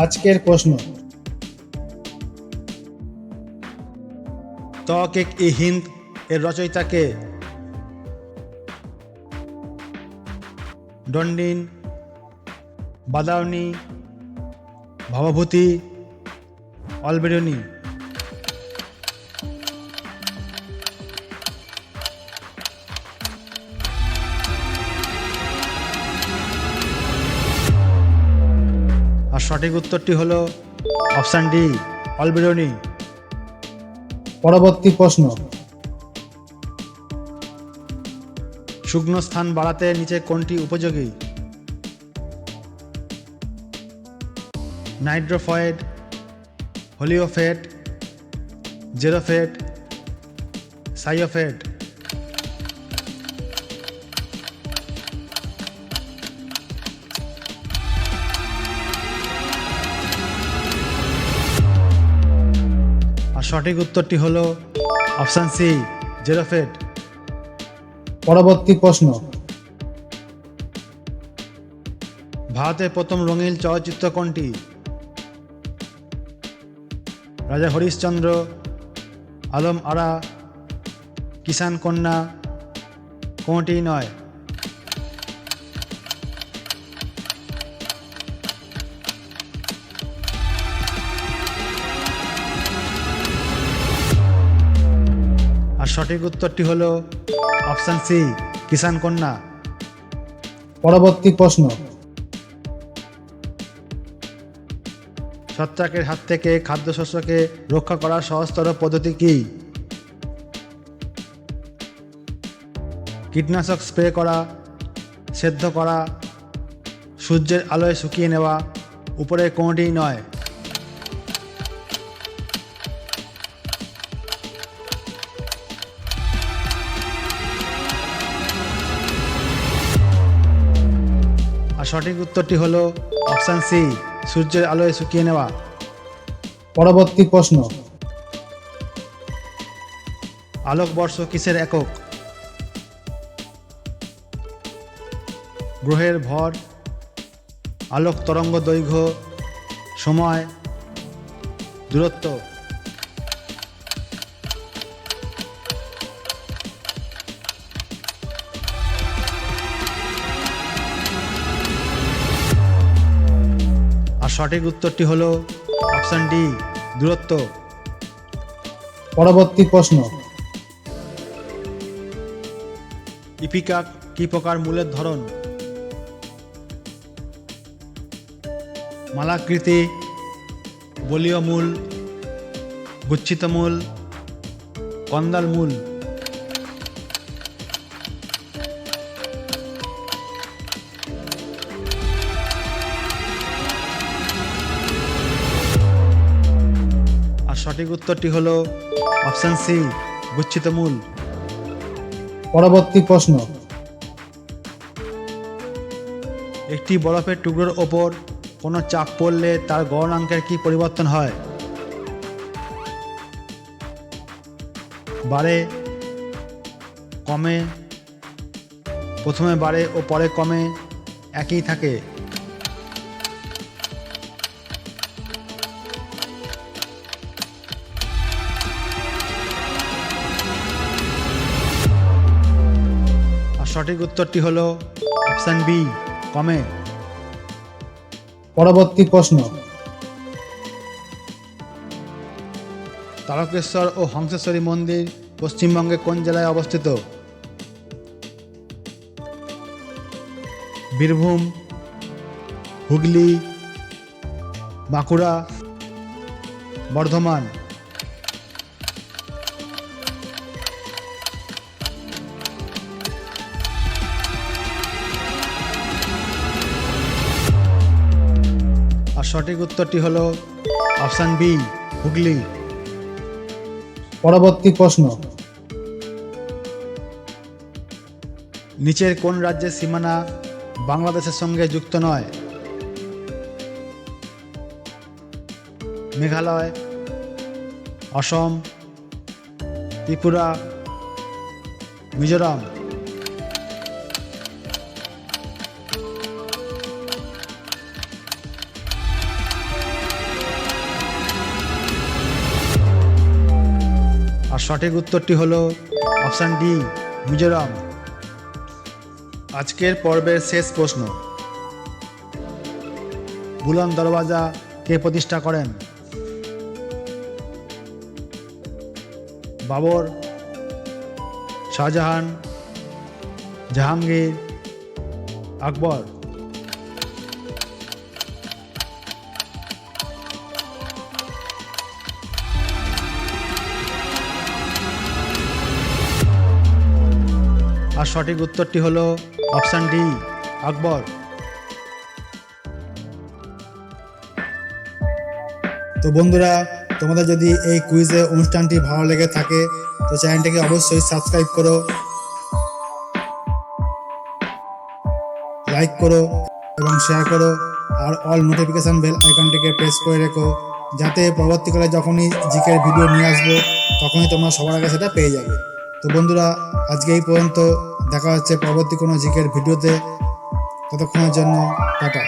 আজকের প্রশ্ন, তওয়াকিক-ই-হিন্দ এর রচয়িতা কে? ডন্ডিন, বাদাউনি, ভবভূতি, অলবেরুনি। আর সঠিক উত্তরটি হলো অপশান ডি, অলবেরুনি। পরবর্তী প্রশ্ন, শুকনো স্থান বাড়াতে নিচে কোনটি উপযোগী? নাইট্রোফয়েড, হোলিওফেট, জেরোফেট, সাইওফেট। আর সঠিক উত্তরটি হলো অপশান সি, জেরোফেট। পরবর্তী প্রশ্ন, ভারতের প্রথম রঙিন চলচ্চিত্র কোনটি? রাজা হরিশ্চন্দ্র, আলম আরা, কিষান কন্যা, কোনটি নয়? আর সঠিক উত্তরটি হলো অপশান সি, কিষান কন্যা। পরবর্তী প্রশ্ন, ছত্রাকের হাত থেকে খাদ্যশস্যকে রক্ষা করার সহজতর পদ্ধতি কী? কীটনাশক স্প্রে করা, সেদ্ধ করা, সূর্যের আলোয় শুকিয়ে নেওয়া, উপরে কোনটিই নয়? আর সঠিক উত্তরটি হলো অপশান সি, সূর্যের আলোয় শুকিয়ে নেওয়া। পরবর্তী প্রশ্ন, আলোকবর্ষ কিসের একক? গ্রহের ভর, আলোক তরঙ্গ দৈর্ঘ্য, সময়, দূরত্ব। আর সঠিক উত্তরটি হলো অপশান ডি, দূরত্ব। পরবর্তী প্রশ্ন, ইপিকাক কি প্রকার মূলের ধরন? মালাকৃতি, বলীয় মূল, গুচ্ছিত মূল, কন্দাল মূল। আর সঠিক উত্তরটি হলো অপশান সি, গুচ্ছিত মূল। পরবর্তী প্রশ্ন, একটি বরফের টুকরোর ওপর কোনো চাপ পড়লে তার গলনাঙ্কের কি পরিবর্তন হয়? বাড়ে, কমে, প্রথমে বাড়ে ও পরে কমে, একই থাকে? আর সঠিক উত্তরটি হলো অপশান বি, কমে। পরবর্তী প্রশ্ন, তারকেশ্বর ও হংসেশ্বরী মন্দির পশ্চিমবঙ্গে কোন জেলায় অবস্থিত? বীরভূম, হুগলি, বাঁকুড়া, বর্ধমান। আর সঠিক উত্তরটি হলো অপশান বি, হুগলি। পরবর্তী প্রশ্ন, নিচের কোন রাজ্যের সীমানা বাংলাদেশের সঙ্গে যুক্ত নয়? মেঘালয়, অসম, ত্রিপুরা, মিজোরাম। সঠিক উত্তরটি হলো অপশান ডি, মিজোরাম। আজকের পর্বের শেষ প্রশ্ন, বুলন দরওয়াজা কে প্রতিষ্ঠা করেন? বাবর, শাহজাহান, জাহাঙ্গীর, আকবর। আর সঠিক উত্তরটি হলো অপশান ডি, আকবর। তো বন্ধুরা, তোমাদের যদি এই কুইজে অনুষ্ঠানটি ভালো লেগে থাকে তো চ্যানেলটিকে অবশ্যই সাবস্ক্রাইব করো, লাইক করো এবং শেয়ার করো, আর অল নোটিফিকেশান বেল আইকনটিকে প্রেস করে রেখো, যাতে পরবর্তীকালে যখনই জিকের ভিডিও নিয়ে আসবো তখনই তোমরা সবার আগে সেটা পেয়ে যাবে। তো বন্ধুরা, আজকে এই পর্যন্ত, দেখা হচ্ছে পরবর্তী কোনো জিকের ভিডিওতে। ততক্ষণের জন্য টাটা।